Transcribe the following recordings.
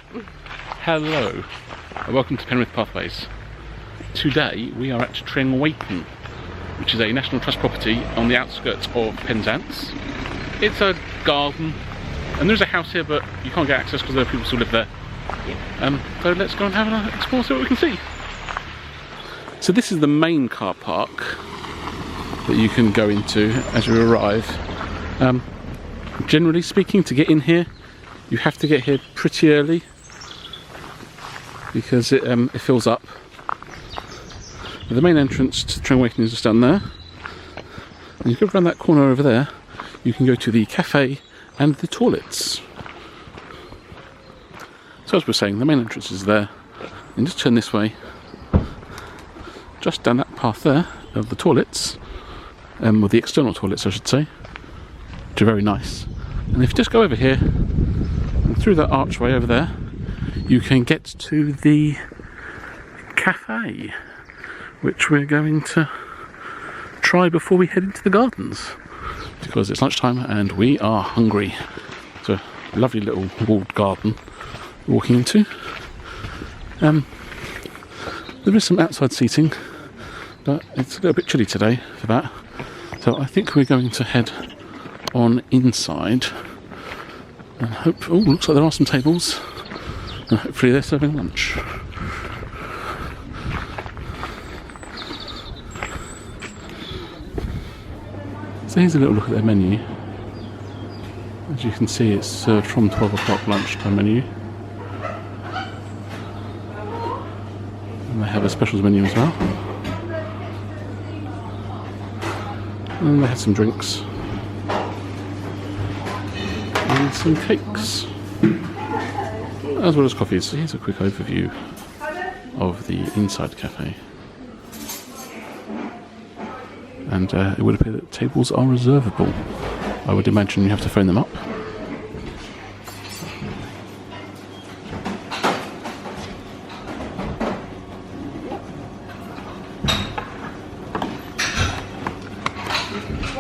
Hello, and welcome to PenwithPathways. Today we are at Trengwainton, which is a National Trust property on the outskirts of Penzance. It's a garden, and there's a house here, but you can't get access because there are people still live there. So let's go and have an explore, see what we can see. So this is the main car park that you can go into as you arrive. Generally speaking, to get in here, you have to get here pretty early because it fills up. The main entrance to Trengwainton is just down there. And you go around that corner over there, you can go to the cafe and the toilets. So as we're saying, the main entrance is there. And just turn this way, just down that path there of the toilets, or the external toilets I should say, which are very nice. And if you just go over here, and through that archway over there, you can get to the cafe, which we're going to try before we head into the gardens, because it's lunchtime and we are hungry. It's a lovely little walled garden we're walking into. There is some outside seating, but it's a little bit chilly today for that. So I think we're going to head on inside and hope. Oh, looks like there are some tables, and hopefully they're serving lunch. So here's a little look at their menu. As you can see, it's served from 12 o'clock lunchtime menu. And they have a specials menu as well. And they have some drinks. And some cakes. As well as coffees. So here's a quick overview of the inside cafe. And it would appear that tables are reservable. I would imagine you have to phone them up.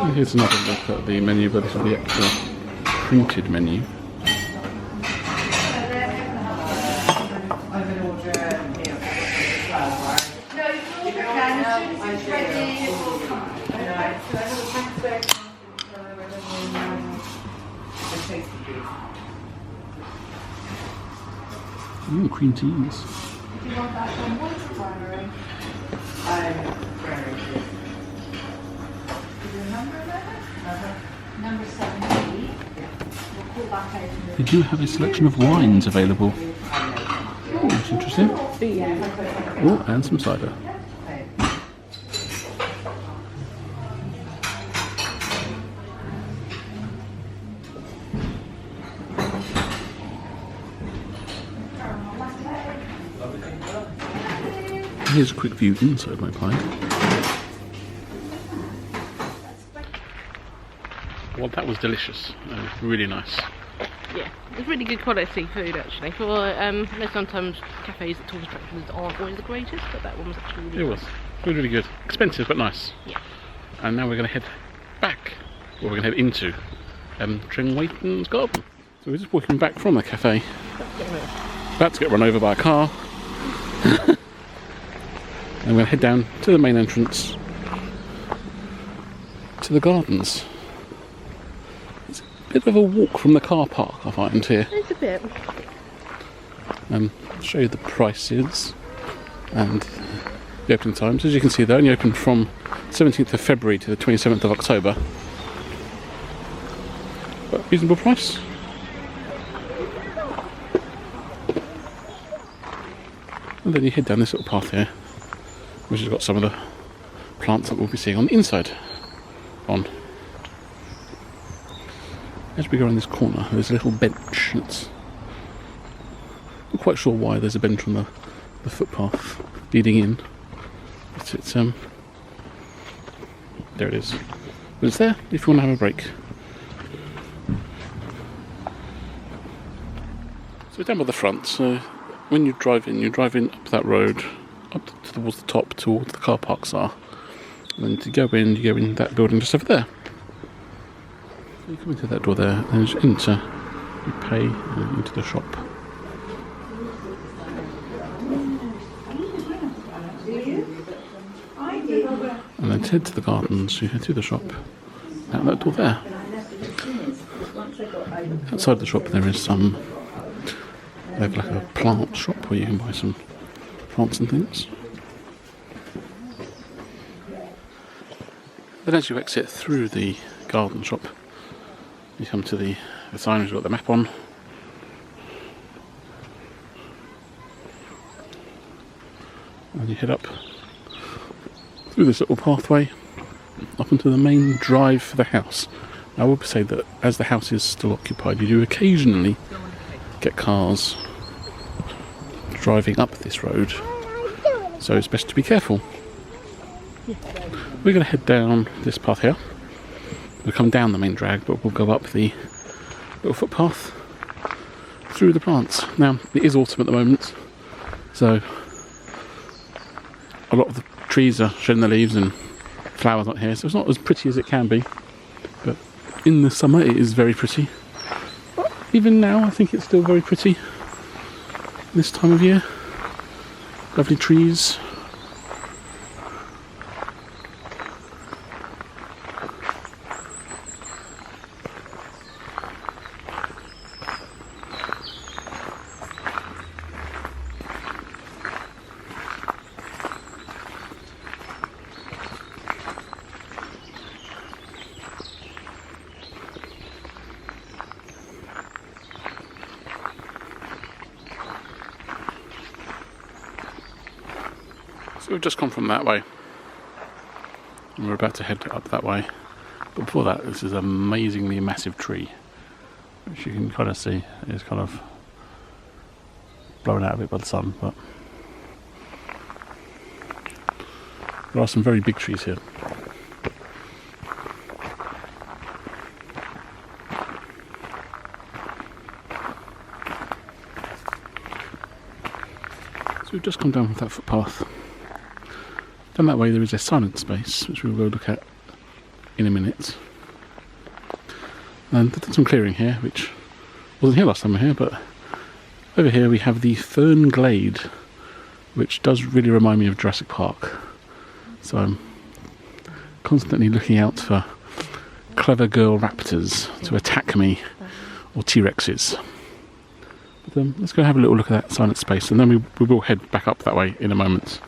And here's another look at the menu, but this is the actual printed menu. Ooh, cream teas. Do you want that one white primary? Primary. Is there a number there? Number 17. We'll call back out. They do have a selection of wines available. Oh, that's interesting. Oh, and some cider. Here's a quick view inside my pie. Well, that was delicious. Really nice. Yeah, it's really good quality food actually. For sometimes cafes at tourist attractions aren't always the greatest, but that one was actually really It nice. was really good. Expensive but nice. Yeah. And now we're going to head back. Well, we're going to head into Trengwainton's garden. So we're just walking back from the cafe. About to get run over by a car. And we're going to head down to the main entrance to the gardens. It's a bit of a walk from the car park, I find, here. It's a bit. I'll show you the prices and the opening times. As you can see, they're only open from 17th of February to the 27th of October. But reasonable price. And then you head down this little path here, which has got some of the plants that we'll be seeing on the inside. As we go around this corner, there's a little bench. It's not quite sure why there's a bench on the footpath leading in, but it's there it is. But it's there if you want to have a break. So down by the front, so when you drive in up that road, up towards the top, towards the car parks are. And then to go in that building just over there. So you come into that door there, and as you enter, you pay into the shop. And then to head to the gardens, you head through the shop, out that door there. Outside the shop there is some, they have like a plant shop where you can buy some plants and things. Then as you exit through the garden shop, you come to the sign which has got the map on. And you head up through this little pathway up into the main drive for the house. I will say that as the house is still occupied, you do occasionally get cars driving up this road, so it's best to be careful. We're going to head down this path here. We'll come down the main drag, but we'll go up the little footpath through the plants. Now, it is autumn at the moment, so a lot of the trees are shedding their leaves and flowers not here, so it's not as pretty as it can be. But in the summer it is very pretty. But even now I think it's still very pretty this time of year. Lovely trees. So we've just come from that way, and we're about to head up that way. But before that, this is an amazingly massive tree, which you can kind of see is kind of blown out a bit by the sun, but there are some very big trees here. So we've just come down that footpath. Down that way there is a silent space, which we will go look at in a minute. And they've done some clearing here, which wasn't here last time we were here, but over here we have the Fern Glade, which does really remind me of Jurassic Park. So I'm constantly looking out for clever girl raptors to attack me, or T-Rexes. But let's go have a little look at that silent space, and then we will head back up that way in a moment.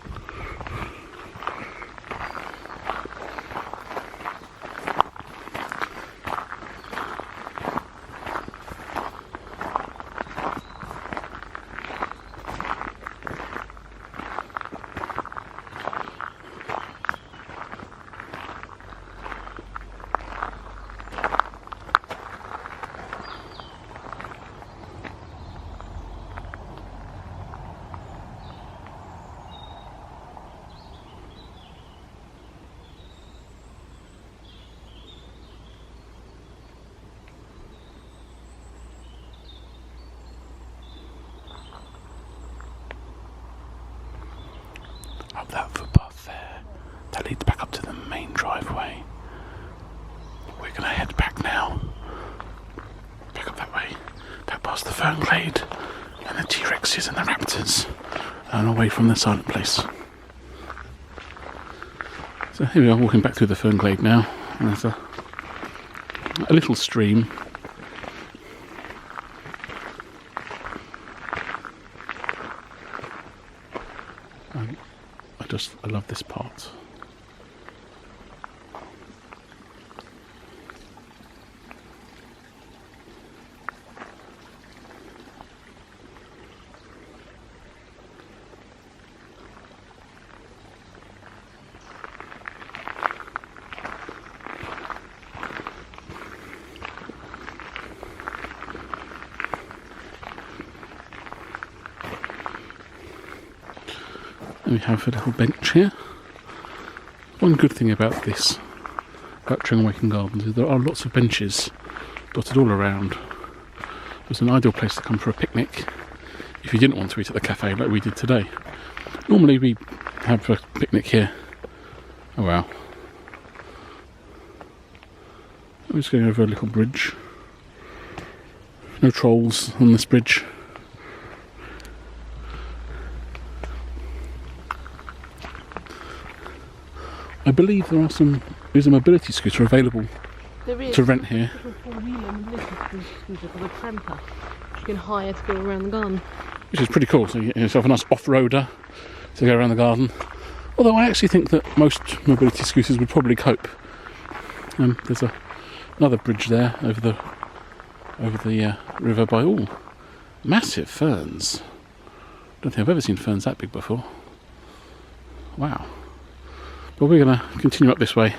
Up that footpath there, that leads back up to the main driveway. We're going to head back now, back up that way, back past the Fern Glade and the T-Rexes and the raptors, and away from the silent place. So here we are, walking back through the Fern Glade now, and there's a little stream. I love this part. We have a little bench here. One good thing about this, about Trengwainton Gardens, is there are lots of benches dotted all around. It's an ideal place to come for a picnic if you didn't want to eat at the cafe like we did today. Normally we have a picnic here. Oh wow. I'm just going over a little bridge. No trolls on this bridge. I believe there's a mobility scooter available There is to rent here. a four-wheeler mobility scooter called a tramper. You can hire to go around the garden. Which is pretty cool. So you get yourself a nice off-roader to go around the garden. Although I actually think that most mobility scooters would probably cope. There's another bridge there over the river by all massive ferns. Don't think I've ever seen ferns that big before. Wow. But we're going to continue up this way.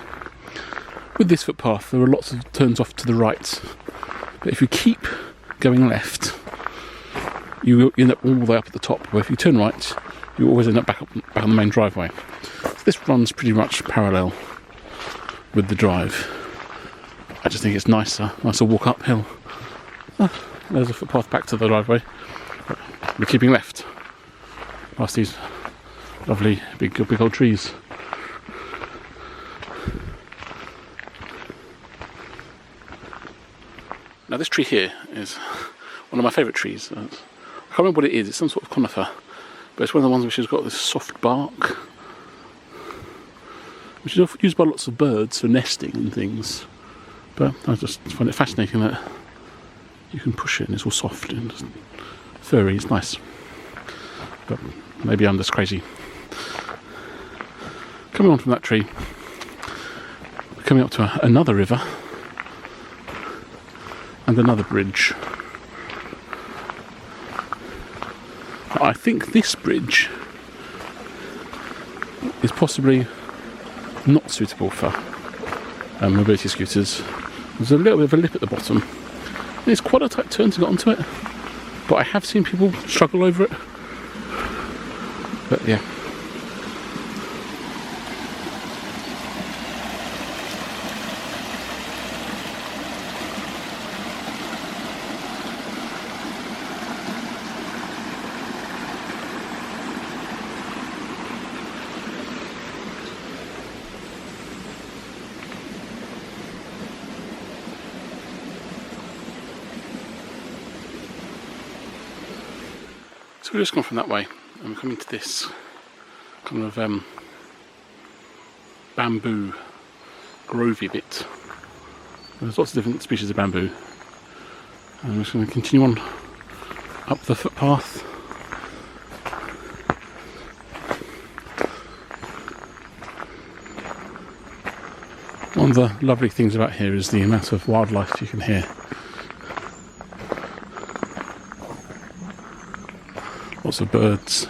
With this footpath, there are lots of turns off to the right. But if you keep going left, you end up all the way up at the top. Where if you turn right, you always end up back on the main driveway. So this runs pretty much parallel with the drive. I just think it's nicer walk uphill. There's a footpath back to the driveway. We're keeping left past these lovely big old trees. Now this tree here is one of my favourite trees. I can't remember what it is. It's some sort of conifer, but it's one of the ones which has got this soft bark, which is used by lots of birds for nesting and things. But I just find it fascinating that you can push it and it's all soft and furry. It's nice. But maybe I'm just crazy. Coming on from that tree, we're coming up to another river and another bridge. I think this bridge is possibly not suitable for mobility scooters. There's a little bit of a lip at the bottom. And it's quite a tight turn to get onto it, but I have seen people struggle over it. But yeah. So we've just gone from that way and we're coming to this kind of bamboo grovey bit. There's lots of different species of bamboo. And I'm just going to continue on up the footpath. One of the lovely things about here is the amount of wildlife you can hear. Lots of birds.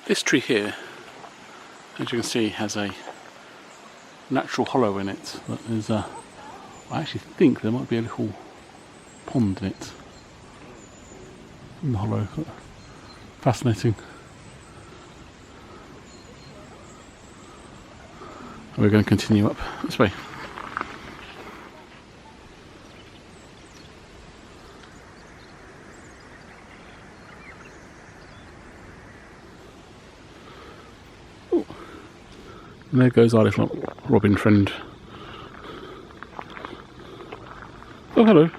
This tree here, as you can see, has a natural hollow in it. I actually think there might be a little pond in it, in the hollow. Fascinating. We're going to continue up this way. And there goes our little robin friend. Oh, hello.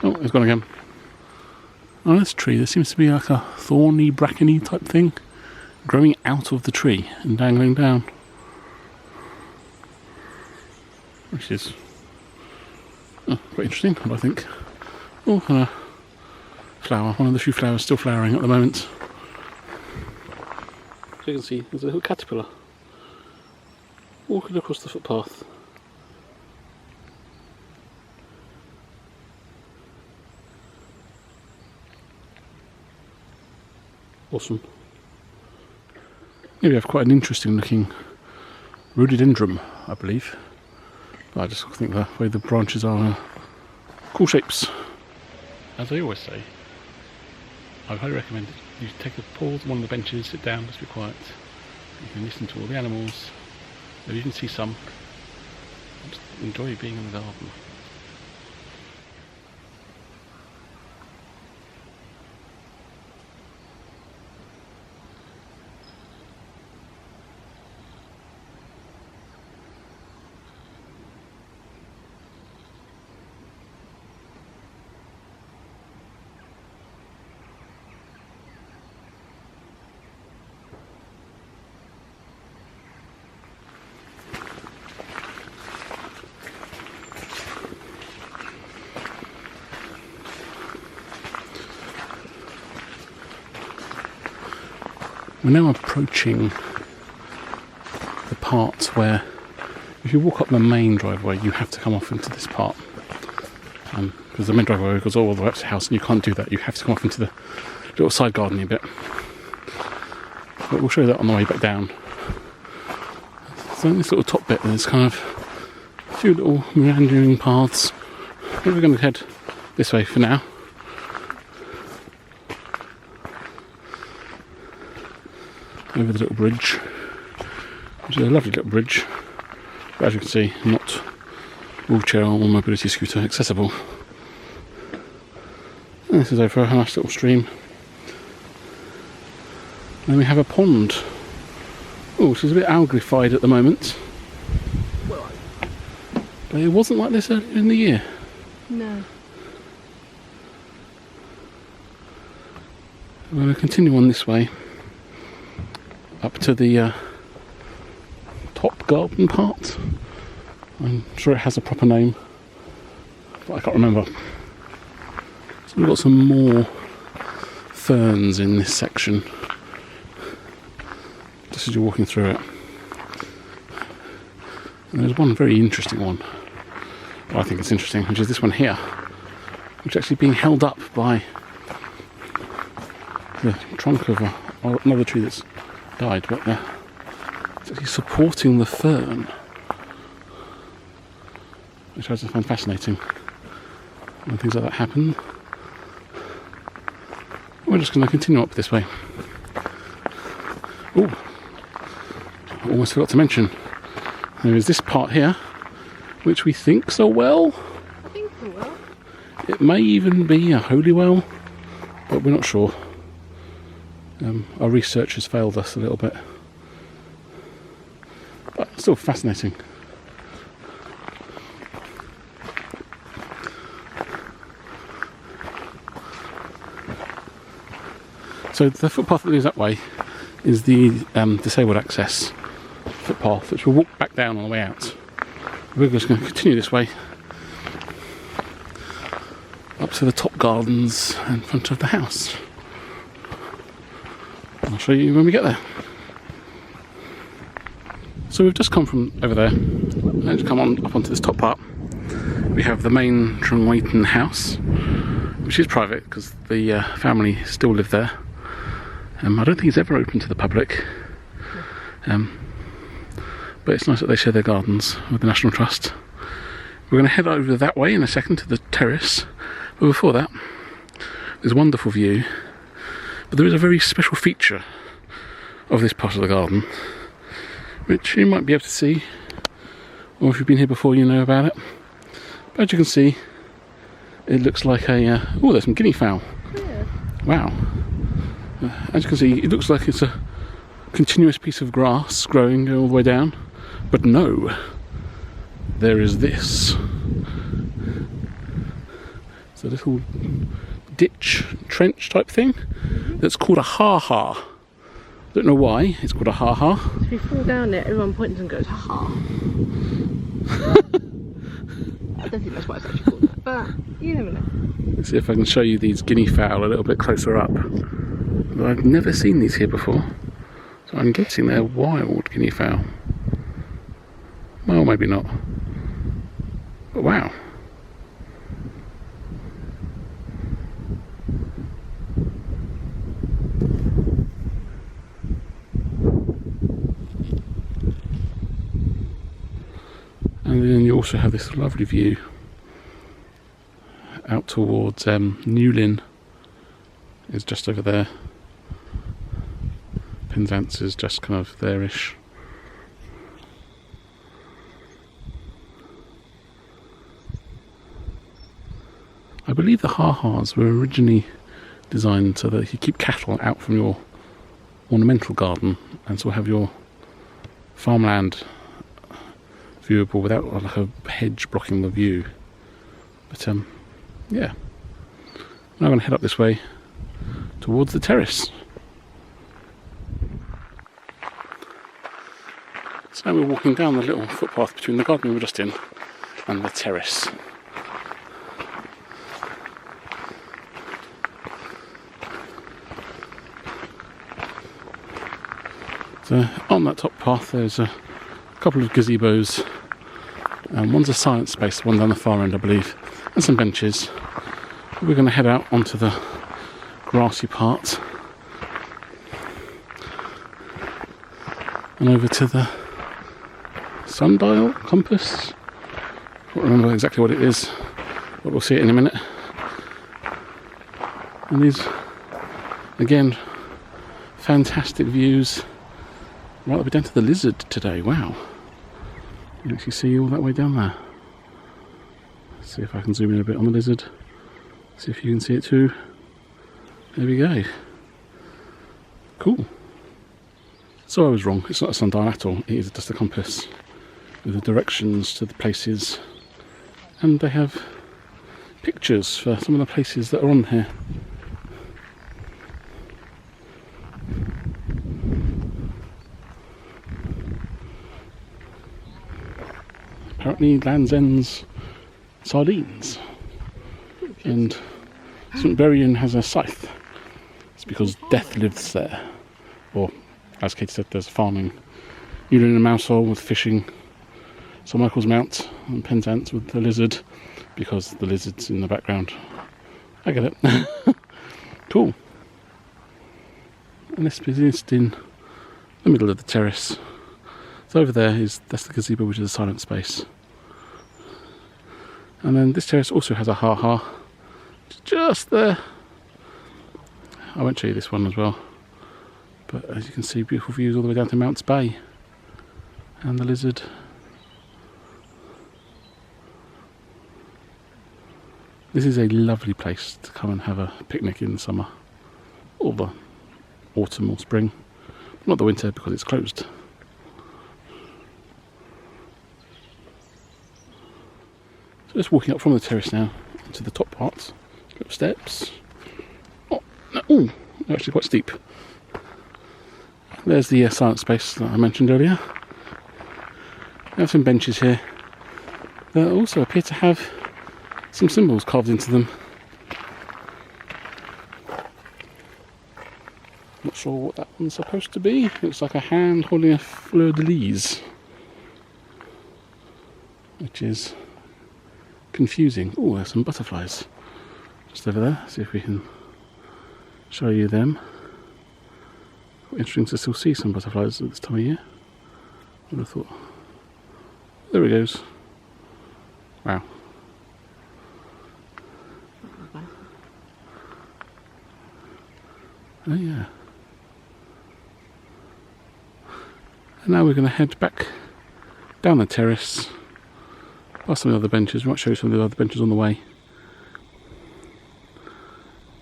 Oh, he's gone again. On this tree there seems to be like a thorny, brackeny type thing growing out of the tree and dangling down. Which is quite interesting, I think. Oh, and a flower. One of the few flowers still flowering at the moment. So you can see there's a little caterpillar walking across the footpath. Awesome. Here we have quite an interesting looking rhododendron, I believe. But I just think the way the branches are cool shapes. As I always say, I highly recommend you take a pause on one of the benches, sit down, just be quiet. You can listen to all the animals. Maybe you can see some. Just enjoy being in the garden. we're now approaching the part where if you walk up the main driveway you have to come off into this part, because the main driveway goes all the way up to the house and you can't do that. You have to come off into the little side garden bit, but we'll show you that on the way back down. So in this little top bit there's kind of a few little meandering paths. We're going to head this way for now. Over the little bridge, which is a lovely little bridge, but as you can see, not wheelchair or mobility scooter accessible. And this is over a nice little stream. Then we have a pond. Oh, which is a bit alglified at the moment. But it wasn't like this earlier in the year. No. I'm going to continue on this way up to the top garden part. I'm sure it has a proper name, but I can't remember. So we've got some more ferns in this section, just as you're walking through it. And there's one very interesting one, well, I think it's interesting, which is this one here, which is actually being held up by the trunk of another tree that's died, but it's actually supporting the fern, which I just find fascinating when things like that happen. We're just going to continue up this way. Oh, I almost forgot to mention, there is this part here, which we think's a well. I think so. Well. It may even be a holy well, but we're not sure. Our research has failed us a little bit, but still fascinating. So the footpath that leads that way is the disabled access footpath, which we'll walk back down on the way out. We're just going to continue this way up to the top gardens in front of the house. I'll show you when we get there. So we've just come from over there and just come on up onto this top part. We have the main Trengwainton house, which is private because the family still live there. I don't think it's ever open to the public, but it's nice that they share their gardens with the National Trust. We're going to head over that way in a second to the terrace, but before that there's a wonderful view. But there is a very special feature of this part of the garden, which you might be able to see, or if you've been here before you know about it. But as you can see, it looks like a... oh, there's some guinea fowl. Yeah. Wow. As you can see, it looks like it's a continuous piece of grass growing all the way down. But no, there is this. It's a little ditch, trench type thing that's called a ha-ha. Don't know why it's called a ha-ha. If you fall down it, everyone points and goes, ha. I don't think that's why it's actually called that, but you never know. Let's see if I can show you these guinea fowl a little bit closer up. But I've never seen these here before, so I'm guessing they're wild guinea fowl. Well, maybe not. But wow. And then you also have this lovely view out towards Newlyn is just over there. Penzance is just kind of there-ish. I believe the ha-has were originally designed so that you keep cattle out from your ornamental garden and so have your farmland viewable without like a hedge blocking the view. But yeah, now I'm going to head up this way towards the terrace. So now we're walking down the little footpath between the garden we were just in and the terrace. So on that top path there's a couple of gazebos. One's a science space, one down the far end I believe, and some benches. We're going to head out onto the grassy part and over to the sundial compass. I can't remember exactly what it is, but we'll see it in a minute. And these, again, fantastic views. Right, we're down to the lizard today. Wow, you can actually see all that way down there. Let's see if I can zoom in a bit on the lizard. See if you can see it too. There we go. Cool. So I was wrong. It's not a sundial at all. It is just a compass with the directions to the places, and they have pictures for some of the places that are on here. Apparently Land's End's sardines, and St Berrien has a scythe. It's because death lives there, or as Katie said, there's farming. You're in a mouse hole with fishing. St Michael's Mount and Penzance with the lizard, because the lizard's in the background. I get it. Cool. And this is just in the middle of the terrace. So over there that's the gazebo, which is a silent space. And then this terrace also has a ha-ha just there. I won't show you this one as well, but as you can see, beautiful views all the way down to Mounts Bay and the lizard. This is a lovely place to come and have a picnic in the summer, or the autumn or spring, not the winter because it's closed. So just walking up from the terrace now to the top part, little steps. Oh, no, ooh, they're actually quite steep. There's the science space that I mentioned earlier. We have some benches here that also appear to have some symbols carved into them. Not sure what that one's supposed to be. Looks like a hand holding a fleur-de-lis, which is confusing. Oh, there's some butterflies just over there. See if we can show you them. Interesting to still see some butterflies at this time of year. I would have thought. There he goes. Wow. Oh yeah. And now we're going to head back down the terrace, past some of the other benches. We might show you some of the other benches on the way.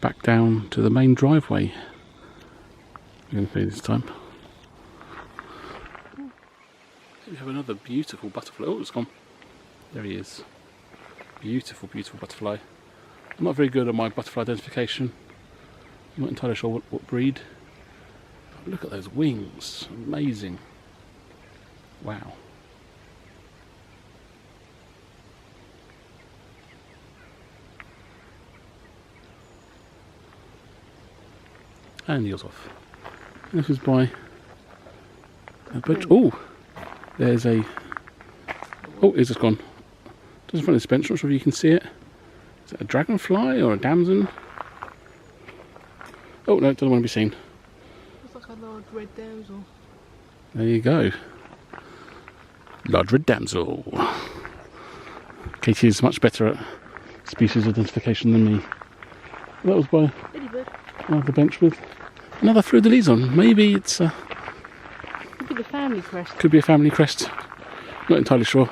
Back down to the main driveway. I'm going to pay this time. We have another beautiful butterfly. Oh, it's gone. There he is. Beautiful, beautiful butterfly. I'm not very good at my butterfly identification. I'm not entirely sure what breed. But look at those wings. Amazing. Wow. And heels off. This is by a bench. Oh, there's a. Oh, it's just gone. Just in front of this bench. Not sure if you can see it. Is it a dragonfly or a damson? Oh no, it doesn't want to be seen. Looks like a large red damsel. There you go. Large red damsel. Katie is much better at species identification than me. That was by the bench with another fleur-de-lis on. Maybe it's a... Could be the family crest. Could be a family crest. Not entirely sure.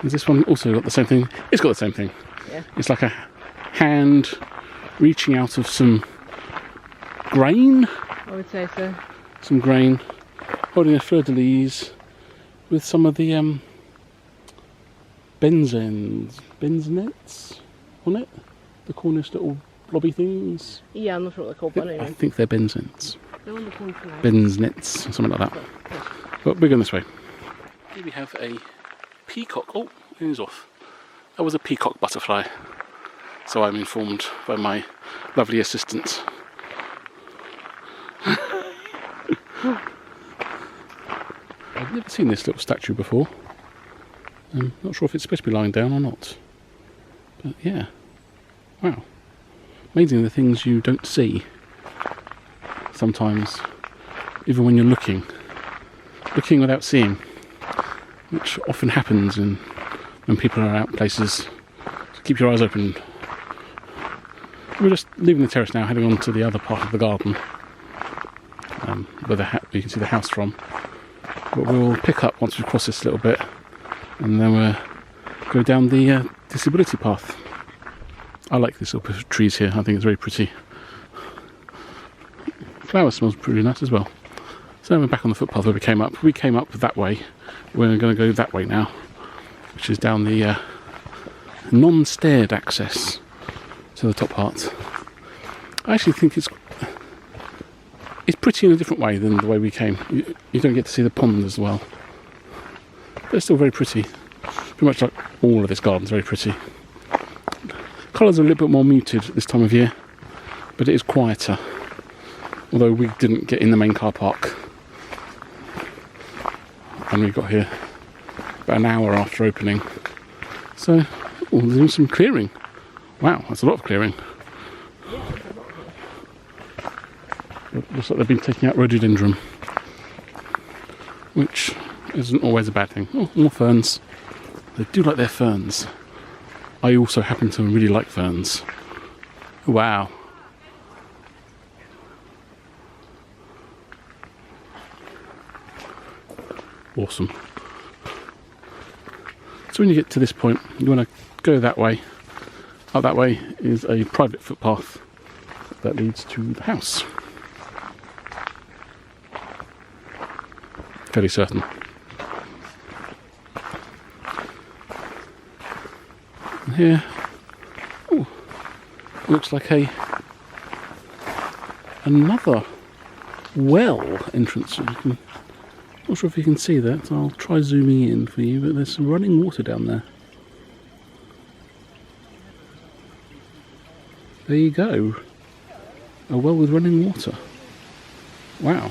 Has this one also got the same thing? It's got the same thing. Yeah. It's like a hand reaching out of some grain. I would say so. Some grain, holding a fleur-de-lis with some of the benzonates on it. The cornish little blobby things. Yeah, I'm not sure what they're called, but I anyway. think they're benzants. They're on the corner for now. Benzonets, or something like that. But we're going this way. Here we have a peacock. Oh, it is off. That was a peacock butterfly. So I'm informed by my lovely assistant. I've never seen this little statue before. I'm not sure if it's supposed to be lying down or not. But yeah, wow. Amazing the things you don't see sometimes, even when you're looking without seeing, which often happens when people are out places. So keep your eyes open. We're just leaving the terrace now, heading on to the other part of the garden, where you can see the house from. But we'll pick up once we cross this little bit, and then we'll go down the disability path. I like this little bit of trees here. I think it's very pretty. Flower smells pretty nice as well. So we're back on the footpath where we came up. We came up that way. We're going to go that way now, which is down the non-staired access to the top part. I actually think it's pretty in a different way than the way we came. You don't get to see the pond as well, but it's still very pretty. Pretty much like all of this garden's very pretty. Colours are a little bit more muted this time of year, but it is quieter. Although we didn't get in the main car park, and we got here about an hour after opening. So, there's some clearing. Wow, that's a lot of clearing. It looks like they've been taking out rhododendron, which isn't always a bad thing. Oh, more ferns. They do like their ferns. I also happen to really like ferns. Wow. Awesome. So when you get to this point, you want to go that way. Up that way is a private footpath that leads to the house. Fairly certain. And here, looks like another well entrance. Not sure if you can see that. I'll try zooming in for you, but there's some running water down there. There you go. A well with running water. Wow.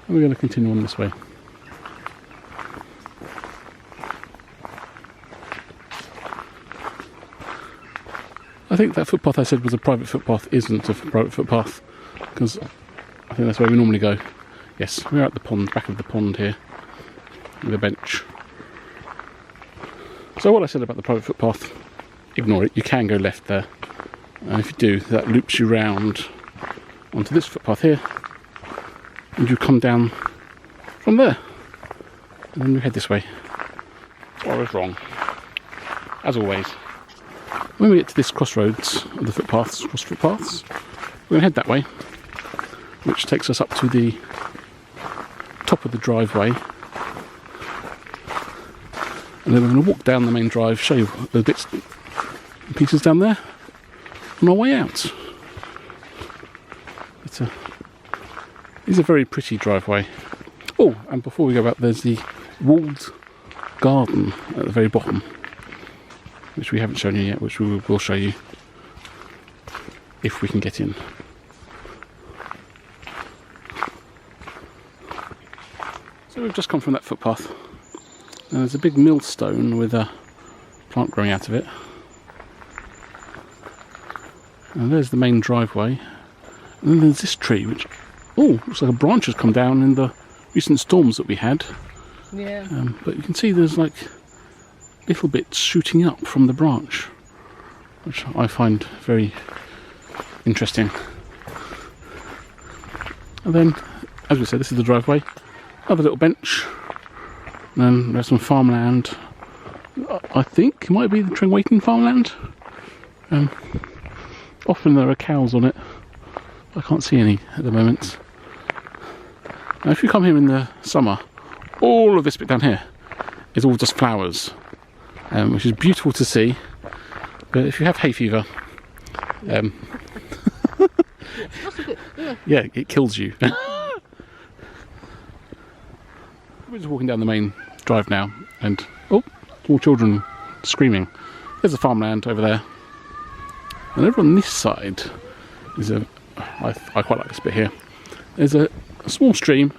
And we're going to continue on this way. I think that footpath I said was a private footpath isn't a private footpath, because I think that's where we normally go. Yes, we're at the pond, back of the pond here, with a bench. So what I said about the private footpath, ignore it. You can go left there, and if you do, that loops you round onto this footpath here, and you come down from there, and then you head this way. So I was wrong, as always. When we get to this crossroads of the footpaths, cross footpaths, we're going to head that way, which takes us up to the top of the driveway, and then we're going to walk down the main drive, show you the bits and pieces down there on our way out. It's a very pretty driveway. Oh, and before we go back, there's the walled garden at the very bottom, which we haven't shown you yet, which we will show you if we can get in. So we've just come from that footpath, and there's a big millstone with a plant growing out of it. And there's the main driveway. And then there's this tree, which, looks like a branch has come down in the recent storms that we had. Yeah. But you can see there's like little bits shooting up from the branch, which I find very interesting. And then, as we said, this is the driveway. Another little bench. And then there's some farmland. I think it might be the Trengwainton farmland. Often there are cows on it. I can't see any at the moment. Now, if you come here in the summer, all of this bit down here is all just flowers, which is beautiful to see. But if you have hay fever, yeah, it kills you. We're just walking down the main drive now, and small children screaming. There's a farmland over there. And over on this side is I quite like this bit here. There's a small stream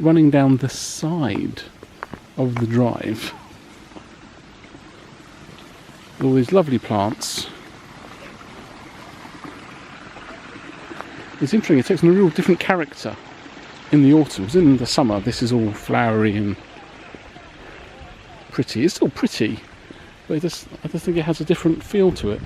running down the side of the drive. All these lovely plants. It's interesting, it takes on a real different character in the autumn. Because in the summer this is all flowery and pretty. It's still pretty, but I just think it has a different feel to it.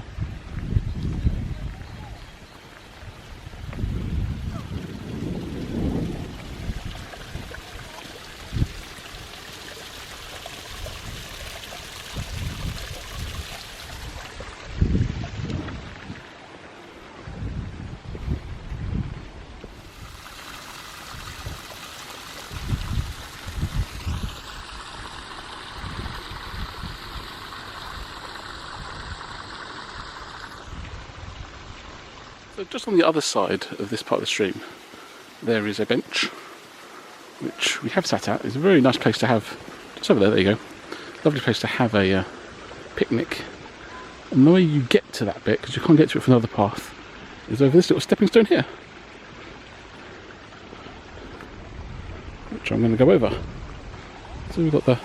So just on the other side of this part of the stream, there is a bench, which we have sat at. It's a very nice place to have, just over there you go, lovely place to have a picnic. And the way you get to that bit, because you can't get to it from another path, is over this little stepping stone here, which I'm going to go over. So we've got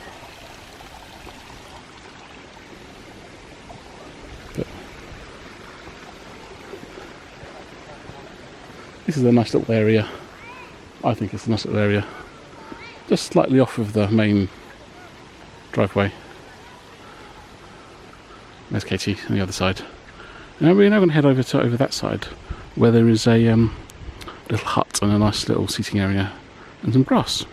this is a nice little area. I think it's a nice little area. Just slightly off of the main driveway. There's Katie on the other side. Now we're now going to head over that side, where there is a little hut and a nice little seating area and some grass.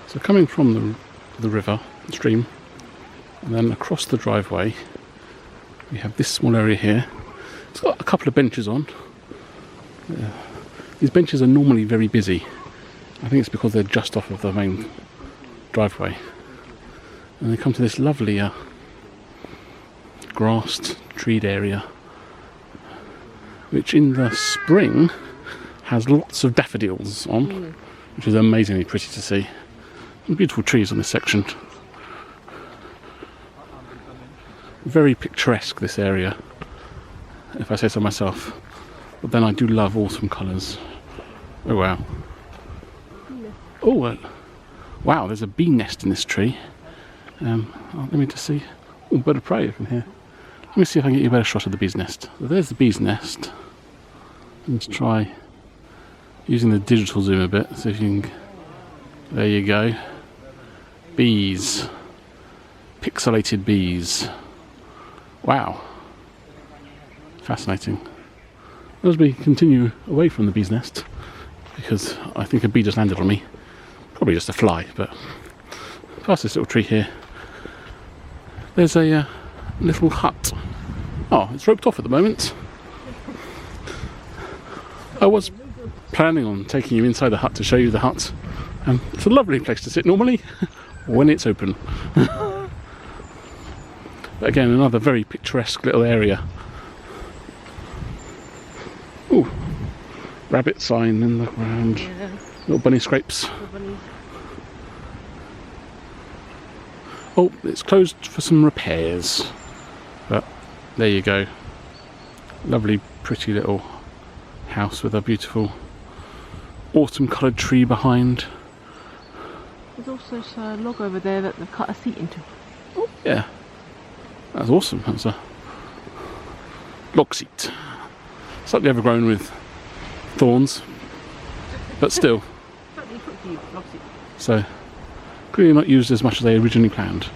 So coming from the river, the stream, and then across the driveway, we have this small area here. It's got a couple of benches on. These benches are normally very busy. I think it's because they're just off of the main driveway. And they come to this lovely grassed, treed area, which in the spring has lots of daffodils on, which is amazingly pretty to see. And beautiful trees on this section. Very picturesque, this area, if I say so myself. But then I do love autumn colours. Oh wow. Oh wow, there's a bee nest in this tree. Let me just see. Oh, bird of prey from here. Let me see if I can get you a better shot of the bee's nest. So there's the bee's nest. Let's try using the digital zoom a bit. See if you can. There you go. Bees. Pixelated bees. Wow. Fascinating. As we continue away from the bee's nest, because I think a bee just landed on me. Probably just a fly, but past this little tree here, there's a little hut. Oh, it's roped off at the moment. I was planning on taking you inside the hut to show you the hut. It's a lovely place to sit normally, when it's open. But again, another very picturesque little area. Ooh, rabbit sign in the ground. Yeah. Little bunny scrapes. Oh, it's closed for some repairs. But there you go. Lovely, pretty little house with a beautiful autumn coloured tree behind. There's also a log over there that they've cut a seat into. Oh, yeah. That's awesome. That's a log seat. Slightly overgrown with thorns, but still. So, clearly not used as much as they originally planned.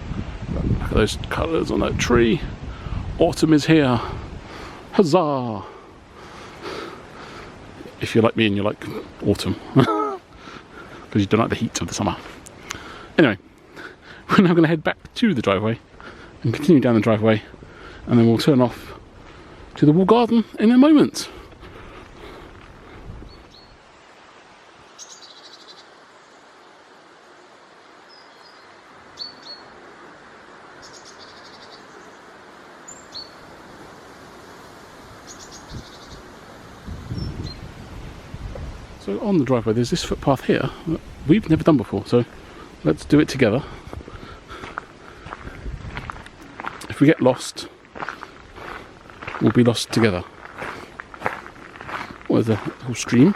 But look at those colours on that tree. Autumn is here. Huzzah! If you're like me and you like autumn. Because you don't like the heat of the summer. Anyway, we're now going to head back to the driveway and continue down the driveway, and then we'll turn off to the wall garden in a moment. So on the driveway there's this footpath here that we've never done before, so let's do it together. If we get lost, we'll be lost together. Oh, there's a whole stream.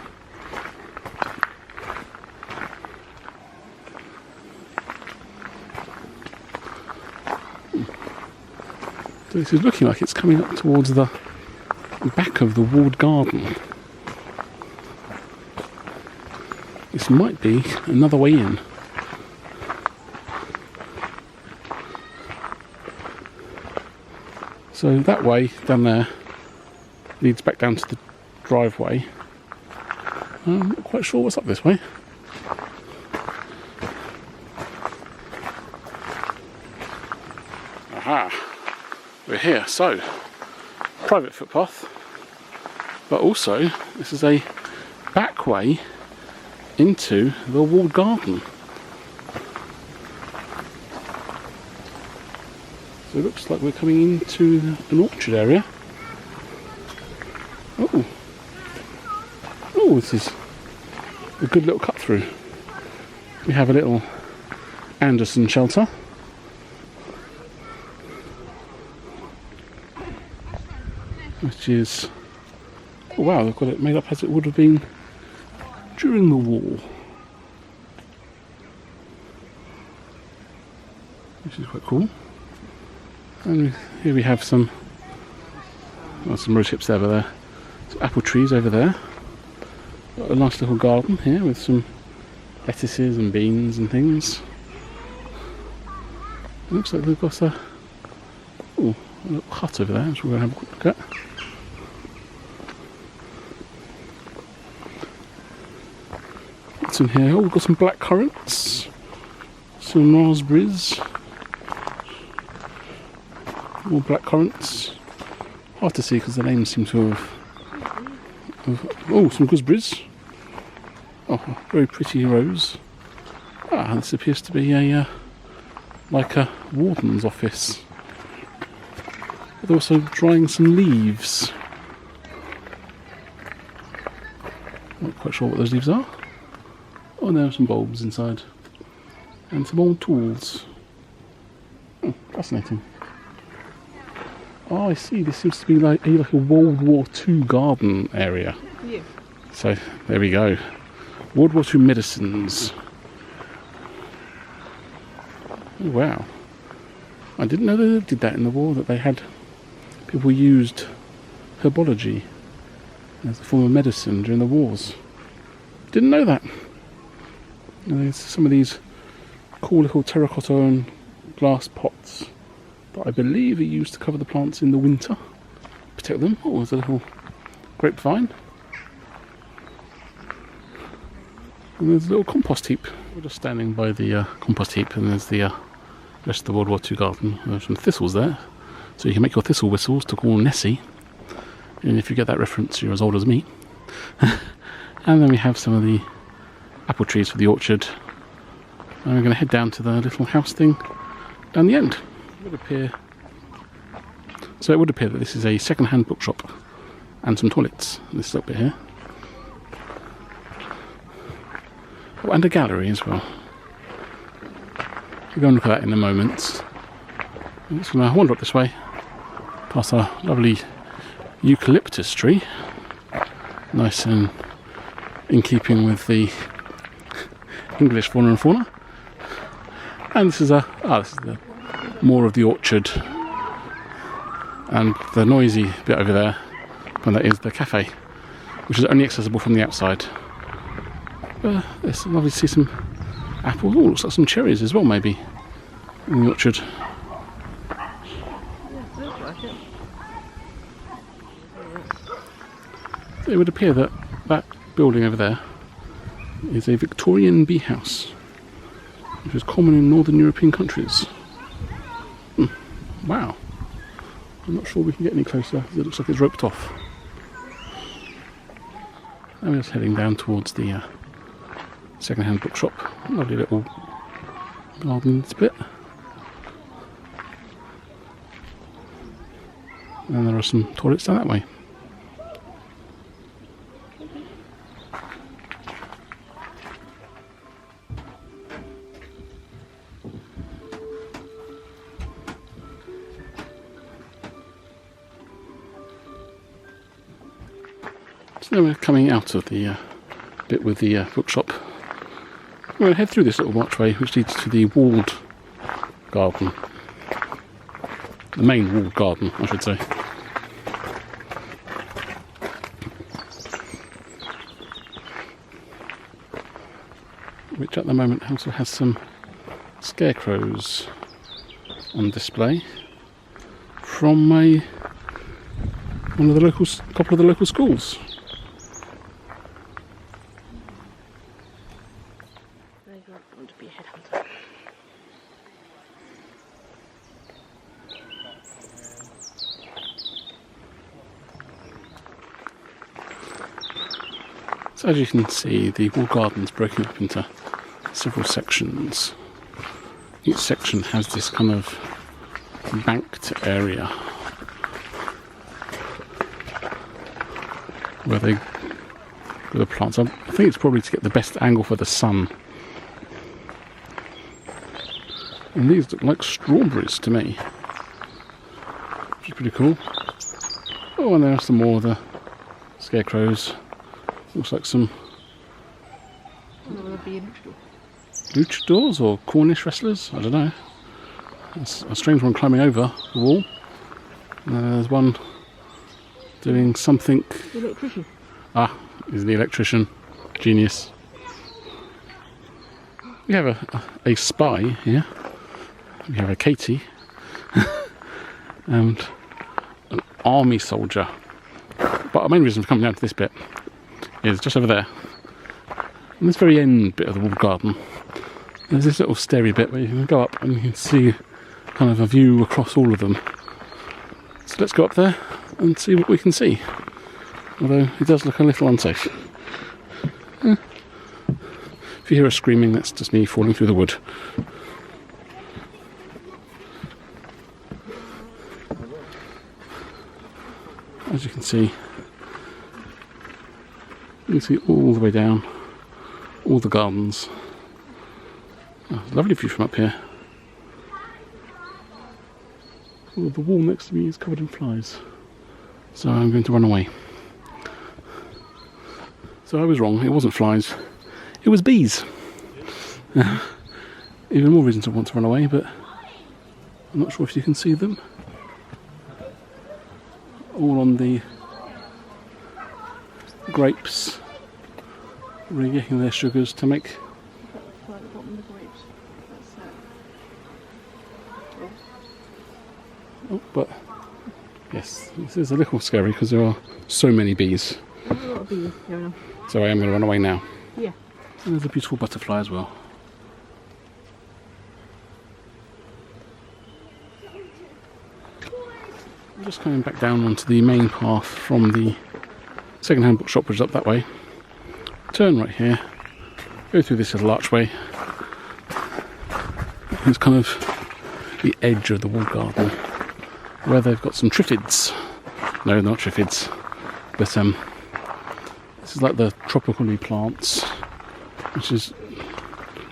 So this is looking like it's coming up towards the back of the walled garden. This might be another way in. So that way down there leads back down to the driveway. I'm not quite sure what's up this way. Aha, we're here. So, private footpath, but also this is a back way into the walled garden. So it looks like we're coming into an orchard area. Oh, this is a good little cut through. We have a little Anderson shelter. Which is, oh wow, they've got it made up as it would have been during the war. Which is quite cool. And here we have some rose hips over there. Some apple trees over there. Got a nice little garden here with some lettuces and beans and things. It looks like they've got a little hut over there, which we're going to have a quick look at. What's in here? Oh, we've got some black currants, some raspberries, more black currants. Hard to see because the names seem to have oh, some gooseberries. Oh, a very pretty rose. This appears to be a like a warden's office. They're also drying some leaves. Not quite sure what those leaves are. Oh, and there are some bulbs inside. And some old tools. Oh, fascinating. Oh, I see. This seems to be like a World War II garden area. Yeah. So, there we go. World War II medicines. Oh, wow. I didn't know they did that in the war, that they had people used herbology as a form of medicine during the wars. Didn't know that. And there's some of these cool little terracotta and glass pots that I believe are used to cover the plants in the winter, protect them. Oh, there's a little grapevine. And there's a little compost heap. We're just standing by the compost heap, and there's the rest of the World War II garden. There's some thistles there, so you can make your thistle whistles to call Nessie. And if you get that reference, you're as old as me. And then we have some of the apple trees for the orchard. And we're going to head down to the little house thing down the end. It would appear that this is a second-hand bookshop and some toilets. This little bit here. Oh, and a gallery as well. We'll go and look at that in a moment. I'm just going to wander up this way, past our lovely eucalyptus tree. Nice and in keeping with the English fauna and fauna. And this is the more of the orchard, and the noisy bit over there, and that is the cafe, which is only accessible from the outside. It's lovely to see some apples. Oh, looks like some cherries as well, maybe, in the orchard. It would appear that that building over there is a Victorian bee house, which is common in northern European countries. Wow. I'm not sure we can get any closer because it looks like it's roped off. And we're just heading down towards the second-hand bookshop. Lovely little garden bit. And there are some toilets down that way. So now we're coming out of the bit with the bookshop. We're going to head through this little archway which leads to the walled garden. The main walled garden, I should say. Which at the moment also has some scarecrows on display from a couple of the local schools. There you go, I want to be a headhunter. So as you can see, the walled garden's broken up into several sections. Each section has this kind of banked area where they grow the plants. I think it's probably to get the best angle for the sun. And these look like strawberries to me, which is pretty cool. Oh, and there are some more of the scarecrows. Looks like some luchadors or Cornish wrestlers, I don't know. There's a strange one climbing over the wall. There's one doing something. The electrician. Ah, he's the electrician. Genius. We have a spy here. We have a Katie. And an army soldier. But our main reason for coming down to this bit is just over there. In this very end bit of the walled garden, there's this little stairy bit where you can go up and you can see kind of a view across all of them. So let's go up there and see what we can see. Although it does look a little unsafe. If you hear us screaming, that's just me falling through the wood. As you can see all the way down, all the gardens. Oh, lovely view from up here. Oh, the wall next to me is covered in flies, so I'm going to run away. So I was wrong, it wasn't flies, it was bees. Even more reason to want to run away, but I'm not sure if you can see them. All on the grapes, really getting their sugars to make. Oh, but yes, this is a little scary because there are so many bees. There's a lot of bees going on. So I am going to run away now. Yeah. And there's a beautiful butterfly as well. I'm just coming back down onto the main path from the second-hand bookshop, which is up that way. Turn right here, go through this little archway. It's kind of the edge of the walled garden, where they've got some triffids. No, not triffids, but this is like the tropically plants, which is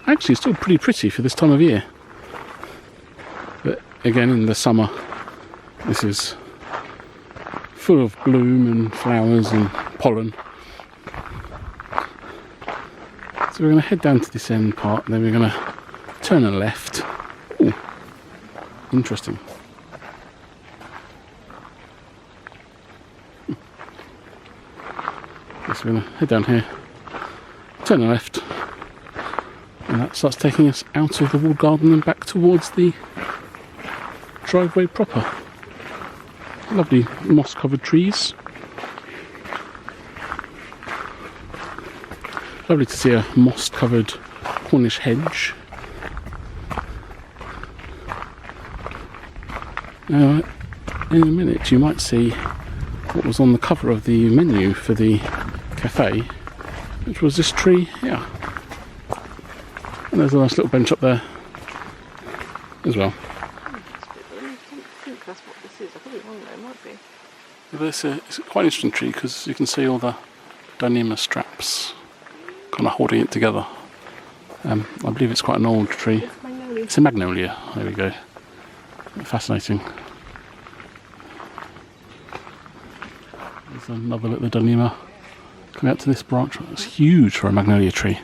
actually still pretty pretty for this time of year. But again, in the summer, this is full of bloom and flowers and pollen. So we're going to head down to this end part, and then we're going to turn a left. Ooh, interesting. So we're going to head down here, turn a left, and that starts taking us out of the walled garden and back towards the driveway proper. Lovely moss covered trees. Lovely to see a moss covered Cornish hedge. Now, in a minute you might see what was on the cover of the menu for the cafe, which was this tree here. And there's a nice little bench up there as well. I think that's what this is. I could be wrong though, it might be. But it's quite an interesting tree because you can see all the Dyneema straps kind of holding it together. I believe it's quite an old tree. It's a magnolia. There we go. Fascinating. There's another look at the Dyneema Come out to this branch. It's huge for a magnolia tree.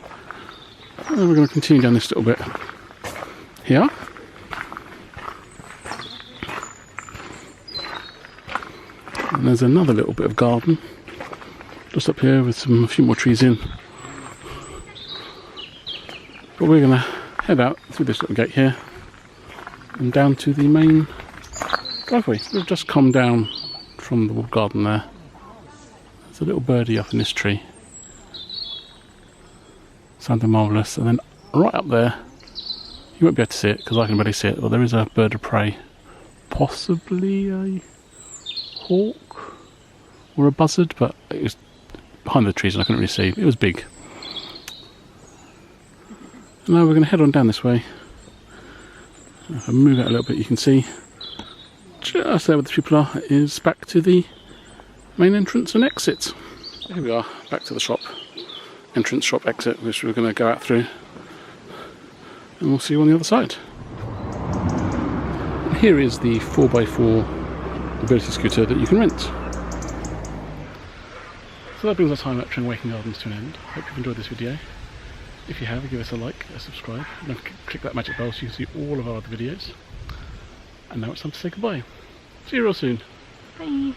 And we're going to continue down this little bit here. And there's another little bit of garden just up here with a few more trees in. But we're going to head out through this little gate here and down to the main driveway. We've just come down from the wood garden there. There's a little birdie up in this tree. Something marvellous. And then right up there, you won't be able to see it because I can barely see it, but there is a bird of prey. Possibly a hawk or a buzzard, but it was behind the trees and I couldn't really see. It was big. And now we're going to head on down this way. If I move it a little bit, you can see just there where the people are is back to the main entrance and exit. So here we are, back to the shop. Entrance, shop, exit, which we're going to go out through. And we'll see you on the other side. And here is the 4x4 mobility scooter that you can rent. So that brings our time at Trengwainton Gardens to an end. Hope you've enjoyed this video. If you have, give us a like, a subscribe, and don't click that magic bell so you can see all of our other videos. And now it's time to say goodbye. See you real soon. Bye.